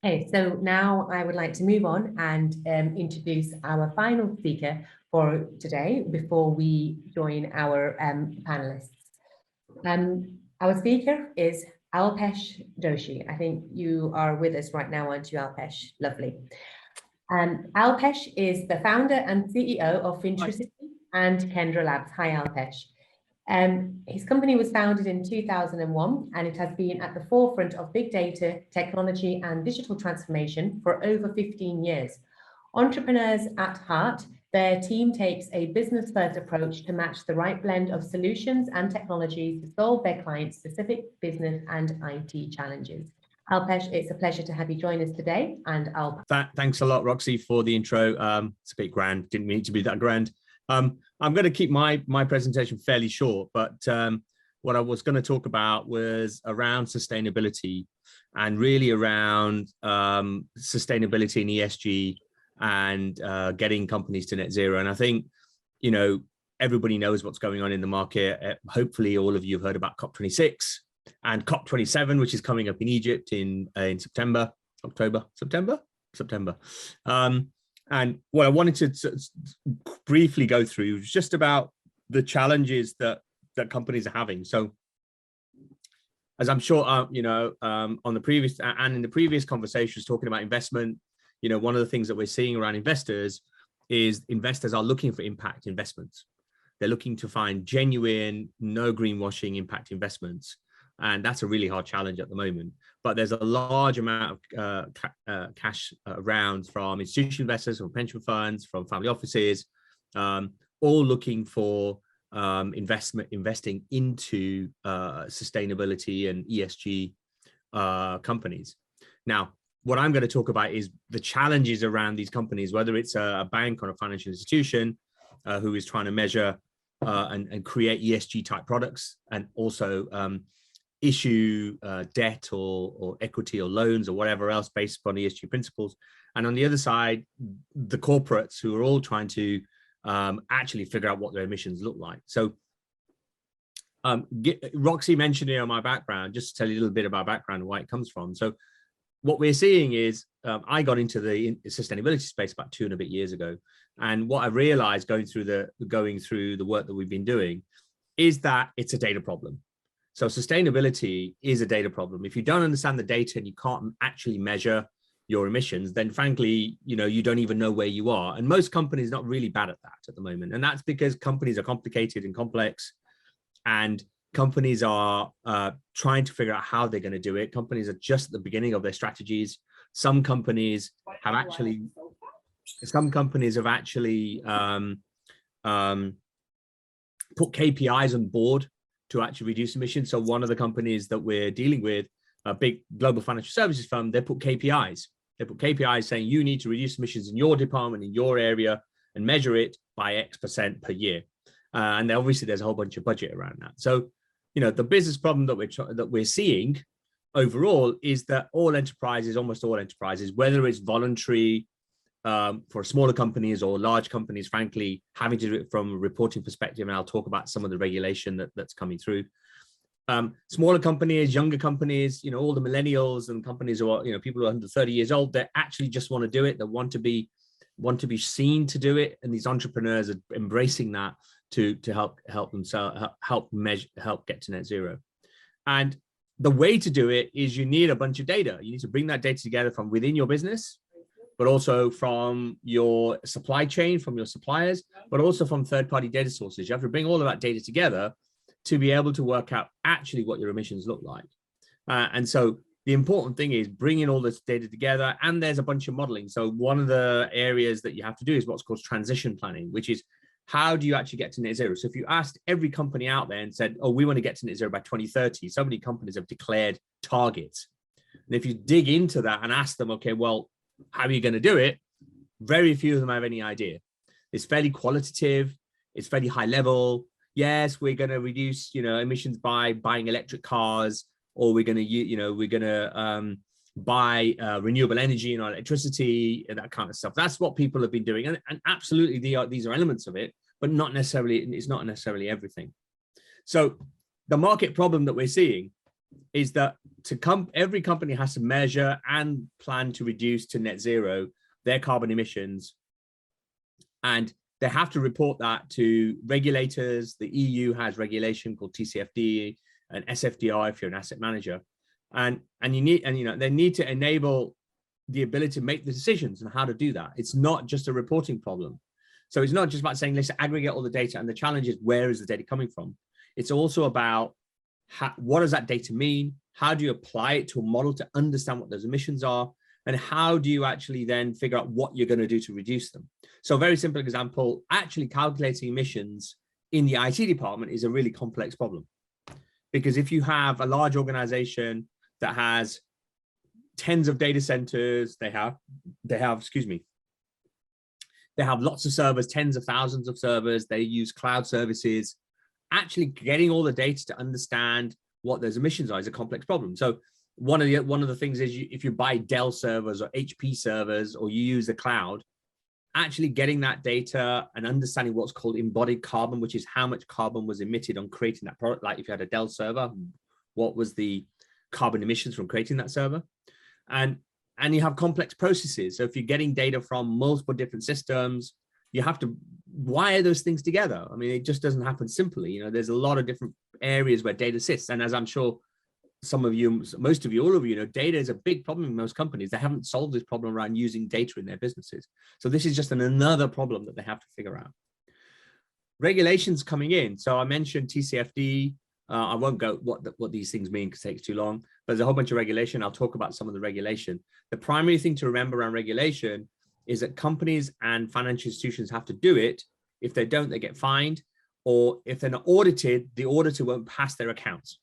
Okay, so now I would like to move on and introduce our final speaker for today before we join our panelists. Our speaker is Alpesh Doshi. I think you are with us right now, aren't you, Alpesh? Lovely. Alpesh is the founder and CEO of Fintricity and Kendra Labs. Hi, Alpesh. His company was founded in 2001, and it has been at the forefront of big data, technology, and digital transformation for over 15 years. Entrepreneurs at heart, their team takes a business-first approach to match the right blend of solutions and technologies to solve their clients' specific business and IT challenges. Alpesh, it's a pleasure to have you join us today, and Thanks a lot, Roxy, for the intro. It's a bit grand. Didn't mean it to be that grand. I'm going to keep my presentation fairly short, but what I was going to talk about was around sustainability and really around sustainability and ESG and getting companies to net zero. And I think, you know, everybody knows what's going on in the market. Hopefully all of you have heard about COP26 and COP27, which is coming up in Egypt in September. And what I wanted to briefly go through was just about the challenges that companies are having. So, as I'm sure you know, on the previous and in the previous conversations talking about investment, you know, one of the things that we're seeing around investors is investors are looking for impact investments. They're looking to find genuine, no greenwashing impact investments. And that's a really hard challenge at the moment. But there's a large amount of cash around from institutional investors, from pension funds, from family offices, all looking for investing into sustainability and ESG companies. Now, what I'm going to talk about is the challenges around these companies, whether it's a bank or a financial institution who is trying to measure and create ESG type products, and also issue debt or equity or loans or whatever else based upon ESG principles. And on the other side, the corporates who are all trying to actually figure out what their emissions look like. So Roxy mentioned here on my background, just to tell you a little bit about background and where it comes from. So what we're seeing is I got into the sustainability space about 2 and a bit years ago. And what I realized going through the work that we've been doing is that it's a data problem. So sustainability is a data problem. If you don't understand the data and you can't actually measure your emissions, then frankly, you know, you don't even know where you are. And most companies are not really bad at that at the moment. And that's because companies are complicated and complex, and companies are trying to figure out how they're going to do it. Companies are just at the beginning of their strategies. Some companies have actually put KPIs on board to actually reduce emissions. So one of the companies that we're dealing with, a big global financial services firm, they put KPIs. They put KPIs saying you need to reduce emissions in your department, in your area, and measure it by X% per year. And obviously there's a whole bunch of budget around that. So, you know, the business problem that we're seeing overall is that almost all enterprises, whether it's voluntary for smaller companies or large companies, frankly, having to do it from a reporting perspective, and I'll talk about some of the regulation that's coming through. Smaller companies, younger companies, you know, all the millennials and companies who are, you know, people who are under 30 years old, they actually just want to do it. They want to be seen to do it, and these entrepreneurs are embracing that to help themselves help get to net zero. And the way to do it is you need a bunch of data. You need to bring that data together from within your business, but also from your supply chain, from your suppliers, but also from third-party data sources. You have to bring all of that data together to be able to work out actually what your emissions look like. And so the important thing is bringing all this data together, and there's a bunch of modeling. So one of the areas that you have to do is what's called transition planning, which is how do you actually get to net zero? So if you asked every company out there and said, oh, we want to get to net zero by 2030, so many companies have declared targets. And if you dig into that and ask them, okay, well, how are you going to do it? Very few of them have any idea. It's fairly qualitative. It's fairly high level. Yes, we're going to reduce, you know, emissions by buying electric cars, or we're going to, buy renewable energy and electricity and that kind of stuff. That's what people have been doing, and absolutely these are elements of it, but not necessarily. It's not necessarily everything. So the market problem that we're seeing is that every company has to measure and plan to reduce to net zero their carbon emissions. And they have to report that to regulators. The EU has regulation called TCFD and SFDR if you're an asset manager. And they need to enable the ability to make the decisions on how to do that. It's not just a reporting problem. So it's not just about saying, let's aggregate all the data, and the challenge is, where is the data coming from? It's also about what does that data mean? How do you apply it to a model to understand what those emissions are? And how do you actually then figure out what you're going to do to reduce them? So a very simple example, actually calculating emissions in the IT department is a really complex problem. Because if you have a large organization that has tens of data centers, they have lots of servers, tens of thousands of servers, they use cloud services, actually getting all the data to understand what those emissions are is a complex problem. So one of the things is, if you buy Dell servers or HP servers, or you use the cloud, actually getting that data and understanding what's called embodied carbon, which is how much carbon was emitted on creating that product. Like if you had a Dell server, what was the carbon emissions from creating that server? And you have complex processes. So if you're getting data from multiple different systems, you have to wire those things together. I mean, it just doesn't happen simply. There's a lot of different areas where data sits. And as I'm sure some of you, most of you, all of you know, data is a big problem in most companies. They haven't solved this problem around using data in their businesses. So this is just another problem that they have to figure out. Regulations coming in. So I mentioned TCFD. I won't go what these things mean because it takes too long, but there's a whole bunch of regulation. I'll talk about some of the regulation. The primary thing to remember around regulation is that companies and financial institutions have to do it. If they don't, they get fined, or if they're not audited, the auditor won't pass their accounts.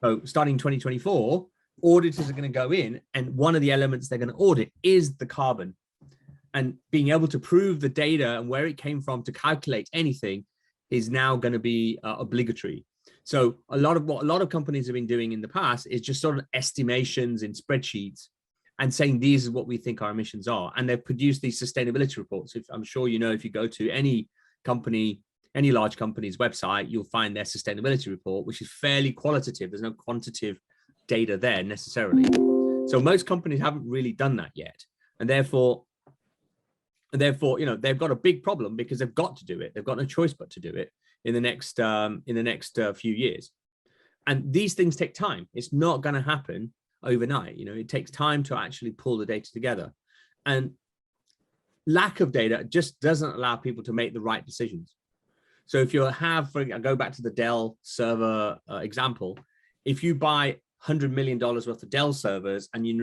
So starting 2024, auditors are going to go in, and one of the elements they're going to audit is the carbon. And being able to prove the data and where it came from to calculate anything is now going to be obligatory. So a lot of companies have been doing in the past is just sort of estimations in spreadsheets and saying, these is what we think our emissions are. And they've produced these sustainability reports. I'm sure you know, if you go to any company, any large company's website, you'll find their sustainability report, which is fairly qualitative. There's no quantitative data there necessarily. So most companies haven't really done that yet. And therefore, they've got a big problem because they've got to do it. They've got no choice but to do it in the next few years. And these things take time. It's not going to happen overnight. It takes time to actually pull the data together. And lack of data just doesn't allow people to make the right decisions. So if you I go back to the Dell server example, if you buy $100 million worth of Dell servers and you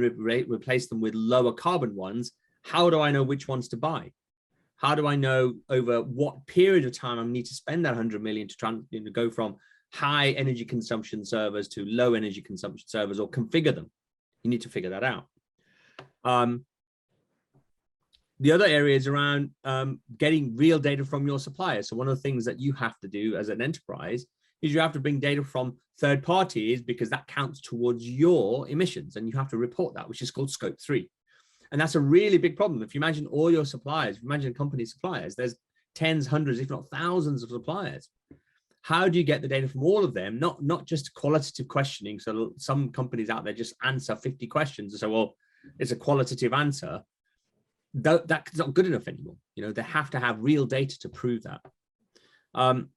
replace them with lower carbon ones, how do I know which ones to buy? How do I know over what period of time I need to spend that 100 million to try and go from high energy consumption servers to low energy consumption servers, or configure them? You need to figure that out. The other area is around getting real data from your suppliers. So one of the things that you have to do as an enterprise is you have to bring data from third parties, because that counts towards your emissions, and you have to report that, which is called scope 3. And that's a really big problem. If you imagine all your suppliers, if you imagine company suppliers, there's tens, hundreds, if not thousands of suppliers. How do you get the data from all of them? Not just qualitative questioning. So some companies out there just answer 50 questions and say, well, it's a qualitative answer. That's not good enough anymore. They have to have real data to prove that. And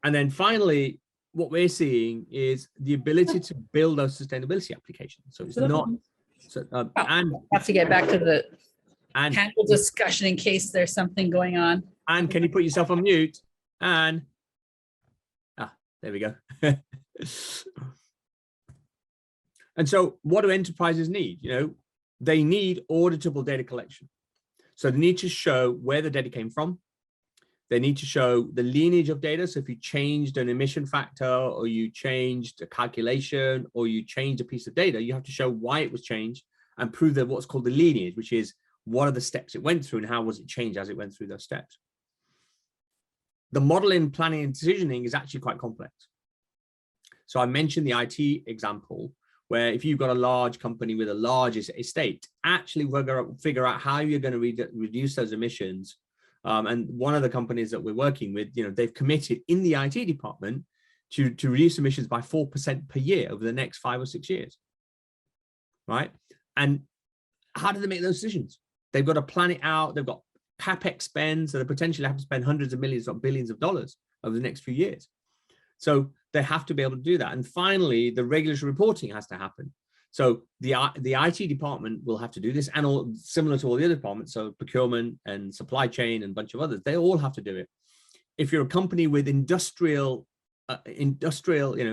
then finally, what we're seeing is the ability to build those sustainability applications. So it's not. So, and have to get back to the panel discussion in case there's something going on. And can you put yourself on mute? And there we go. And so what do enterprises need? They need auditable data collection. So they need to show where the data came from. They need to show the lineage of data. So if you changed an emission factor, or you changed a calculation, or you changed a piece of data, you have to show why it was changed and prove that what's called the lineage, which is what are the steps it went through and how was it changed as it went through those steps. The modeling, planning, and decisioning is actually quite complex. So I mentioned the IT example, where if you've got a large company with a large estate, actually figure out how you're going to reduce those emissions. And one of the companies that we're working with, they've committed in the IT department to reduce emissions by 4% per year over the next 5 or 6 years, right? And how do they make those decisions? They've got to plan it out. They've got CapEx spends, so they potentially have to spend hundreds of millions or billions of dollars over the next few years. So they have to be able to do that. And finally, the regulatory reporting has to happen. So the IT department will have to do this, and all similar to all the other departments, so procurement and supply chain and a bunch of others, they all have to do it. If you're a company with industrial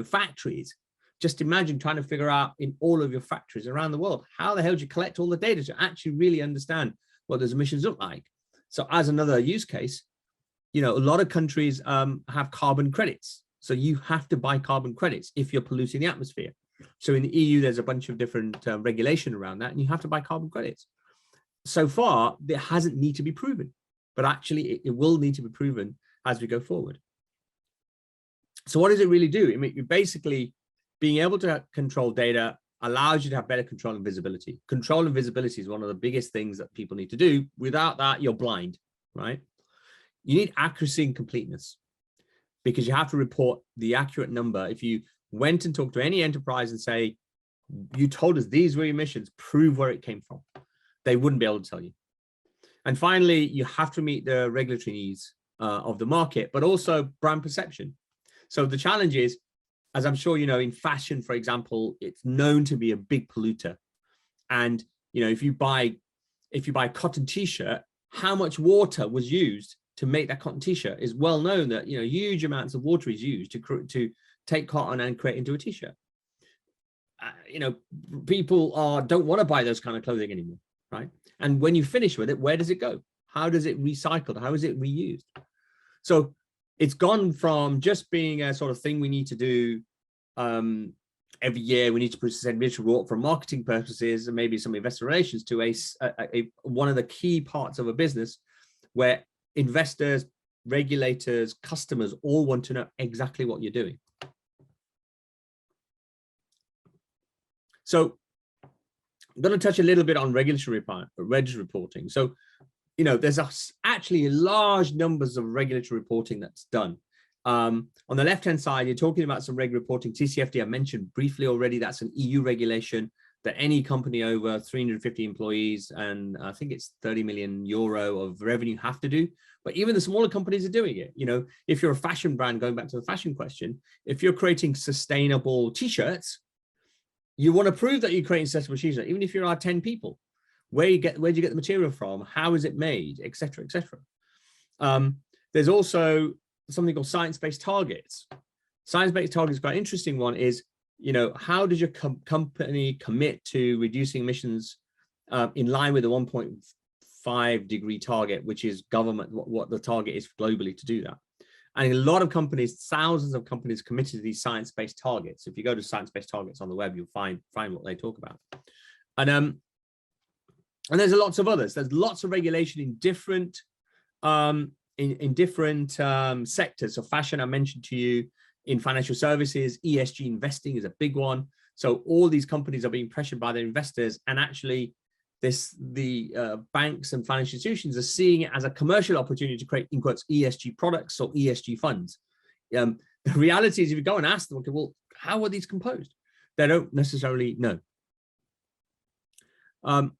factories, just imagine trying to figure out in all of your factories around the world, how the hell do you collect all the data to actually really understand what those emissions look like? So as another use case, a lot of countries have carbon credits. So you have to buy carbon credits if you're polluting the atmosphere. So in the EU, there's a bunch of different regulation around that, and you have to buy carbon credits. So far, it hasn't need to be proven, but actually it will need to be proven as we go forward. So what does it really do? I mean, basically, being able to control data allows you to have better control and visibility. Control and visibility is one of the biggest things that people need to do. Without that, you're blind, right? You need accuracy and completeness, because you have to report the accurate number. If you went and talked to any enterprise and say, you told us these were emissions, prove where it came from, they wouldn't be able to tell you. And finally, you have to meet the regulatory needs of the market, but also brand perception. So the challenge is, as I'm sure you know, in fashion, for example, it's known to be a big polluter. And if you buy a cotton t-shirt, how much water was used to make that cotton t-shirt is well known. That huge amounts of water is used to take cotton and create into a t-shirt. People don't want to buy those kind of clothing anymore, right? And when you finish with it, where does it go? How does it recycled? How is it reused? So it's gone from just being a sort of thing we need to do every year. We need to produce a report for marketing purposes and maybe some investor relations to one of the key parts of a business where investors, regulators, customers all want to know exactly what you're doing. So I'm going to touch a little bit on regulatory reporting. So, there's actually large numbers of regulatory reporting that's done. On the left-hand side, you're talking about some reg reporting. TCFD, I mentioned briefly already, that's an EU regulation that any company over 350 employees and I think it's 30 million euro of revenue have to do. But even the smaller companies are doing it. If you're a fashion brand, going back to the fashion question, if you're creating sustainable t-shirts, you want to prove that you're creating sustainable t-shirts, even if you're 10 people. Where do you get the material from? How is it made, et cetera, et cetera. There's also something called science-based targets. Science-based targets, quite an interesting one, is how does your company commit to reducing emissions in line with the 1.5 degree target, which is government, what the target is globally to do that. And a lot of companies, thousands of companies, committed to these science-based targets. If you go to science-based targets on the web, you'll find what they talk about. And there's lots of others. There's lots of regulation in different sectors. So fashion, I mentioned to you. In financial services, ESG investing is a big one. So all these companies are being pressured by their investors, and actually the banks and financial institutions are seeing it as a commercial opportunity to create, in quotes, ESG products or ESG funds. The reality is, if you go and ask them, okay, well, how are these composed? They don't necessarily know.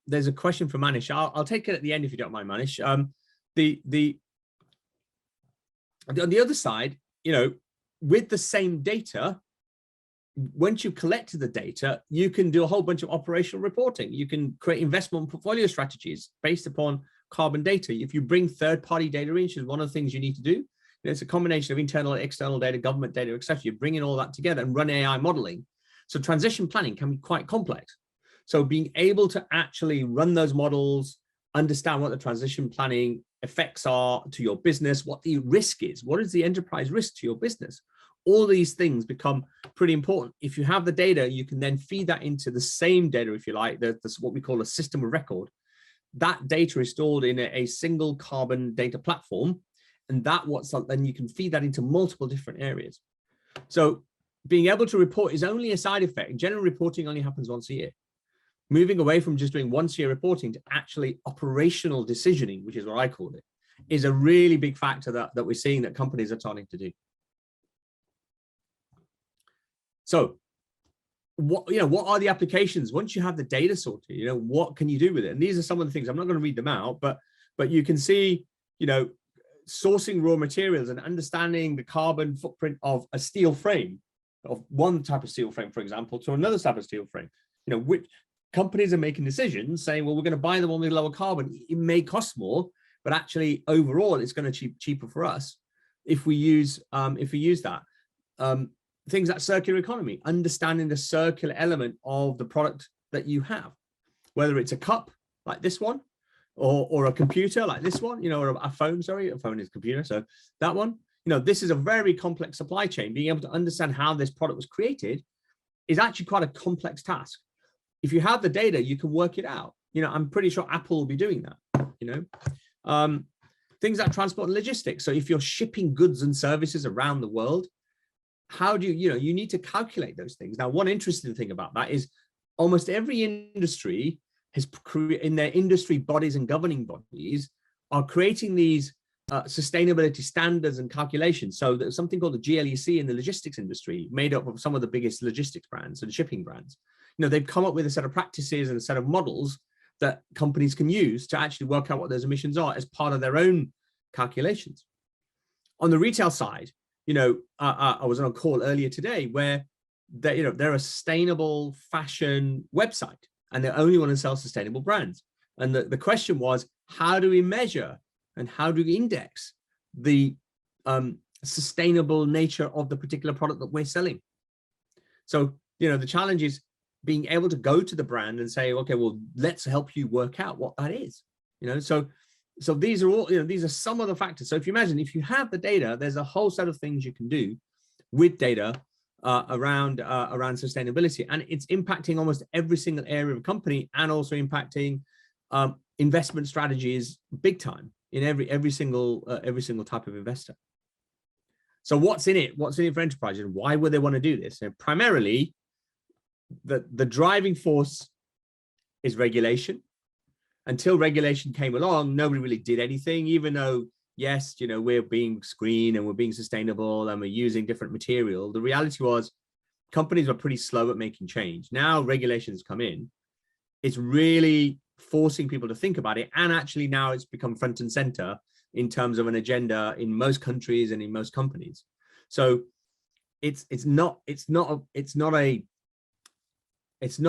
There's a question from Manish. I'll take it at the end if you don't mind, Manish. On the other side, with the same data, once you've collected the data, you can do a whole bunch of operational reporting. You can create investment portfolio strategies based upon carbon data. If you bring third-party data in, which is one of the things you need to do, it's a combination of internal, external data, government data, etc. You're bringing all that together and run AI modeling. So transition planning can be quite complex. So being able to actually run those models, understand what the transition planning effects are to your business, what the risk is, what is the enterprise risk to your business? All these things become pretty important. If you have the data, you can then feed that into the same data, if you like, that's what we call a system of record. That data is stored in a single carbon data platform, and then you can feed that into multiple different areas. So being able to report is only a side effect. General reporting only happens once a year. Moving away from just doing once a year reporting to actually operational decisioning, which is what I call it, is a really big factor that we're seeing that companies are starting to do. So what are the applications once you have the data sorted? What can you do with it? And these are some of the things. I'm not going to read them out, but you can see, sourcing raw materials and understanding the carbon footprint of a steel frame, of one type of steel frame, for example, to another type of steel frame. Which companies are making decisions saying, well, we're going to buy the one with lower carbon. It may cost more, but actually overall it's going to cheaper for us if we use that. Things like circular economy, understanding the circular element of the product that you have, whether it's a cup like this one, or a computer like this one, or a phone, sorry, a phone is a computer. So that one, this is a very complex supply chain. Being able to understand how this product was created is actually quite a complex task. If you have the data, you can work it out. I'm pretty sure Apple will be doing that, things like transport and logistics. So if you're shipping goods and services around the world, how do you need to calculate those things. Now, one interesting thing about that is almost every industry has in their industry bodies and governing bodies are creating these sustainability standards and calculations. So there's something called the GLEC in the logistics industry, made up of some of the biggest logistics brands and shipping brands. They've come up with a set of practices and a set of models that companies can use to actually work out what those emissions are as part of their own calculations. On the retail side, I was on a call earlier today where they're a sustainable fashion website and they only want to sell sustainable brands. And the question was, how do we measure and how do we index the sustainable nature of the particular product that we're selling? So, the challenge is being able to go to the brand and say, okay, well, let's help you work out what that is. So these are all, these are some of the factors. So if you imagine, if you have the data, there's a whole set of things you can do with data around sustainability, and it's impacting almost every single area of a company, and also impacting investment strategies big time in every single type of investor. So what's in it? What's in it for enterprises? Why would they want to do this? And primarily, the driving force is regulation. Until regulation came along, nobody really did anything, even though, yes, we're being green and we're being sustainable and we're using different material. The reality was companies were pretty slow at making change. Now regulations come in, it's really forcing people to think about it. And actually now it's become front and center in terms of an agenda in most countries and in most companies. So it's not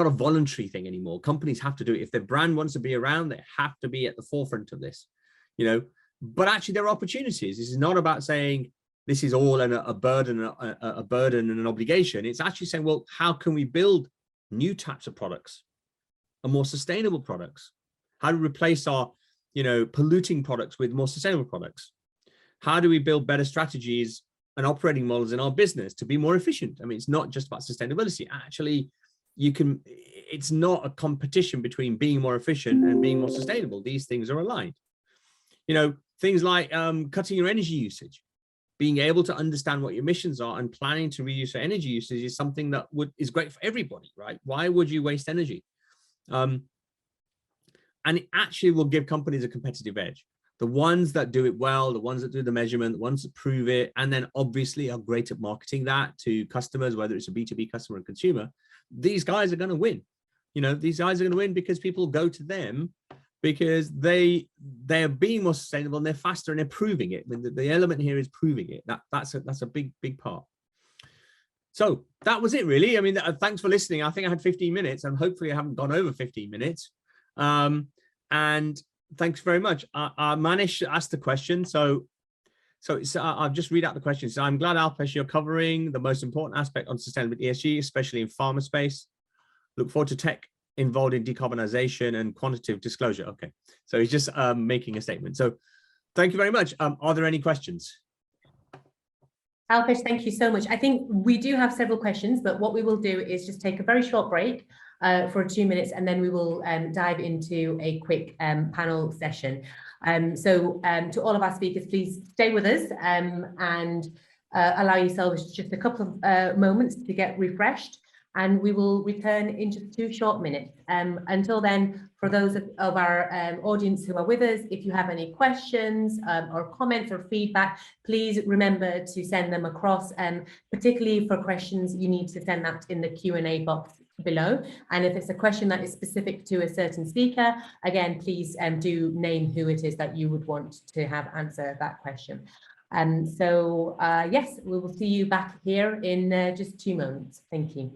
a voluntary thing anymore. Companies have to do it. If their brand wants to be around, they have to be at the forefront of this, but actually there are opportunities. This is not about saying this is all a burden and an obligation. It's actually saying, well, how can we build new types of products and more sustainable products? How do we replace our, polluting products with more sustainable products? How do we build better strategies and operating models in our business to be more efficient? I mean, it's not just about sustainability. Actually, it's not a competition between being more efficient and being more sustainable. These things are aligned. Things like cutting your energy usage, being able to understand what your emissions are and planning to reduce your energy usage is something that is great for everybody, right? Why would you waste energy? And it actually will give companies a competitive edge. The ones that do it well, the ones that do the measurement, the ones that prove it, and then obviously are great at marketing that to customers, whether it's a B2B customer or consumer, these guys are going to win. These guys are going to win because people go to them because they're being more sustainable and they're faster and they're proving it. I mean, the element here is proving it. That's a big part. So that was it, really. I mean, thanks for listening. I think I had 15 minutes and hopefully I haven't gone over 15 minutes. And thanks very much. I managed to ask the question. So I'll just read out the question. So I'm glad, Alpesh, you're covering the most important aspect on sustainability ESG, especially in pharma space. Look forward to tech involved in decarbonization and quantitative disclosure. Okay, so he's just making a statement. So thank you very much. Are there any questions? Alpesh, thank you so much. I think we do have several questions, but what we will do is just take a very short break for 2 minutes, and then we will dive into a quick panel session. So to all of our speakers, please stay with us and allow yourselves just a couple of moments to get refreshed. and we will return in just 2 short minutes. Until then, for those of our audience who are with us, if you have any questions or comments or feedback, please remember to send them across, particularly for questions, you need to send that in the Q&A box below. And if it's a question that is specific to a certain speaker, again, please do name who it is that you would want to have answer that question. Yes, we will see you back here in just 2 moments. Thank you.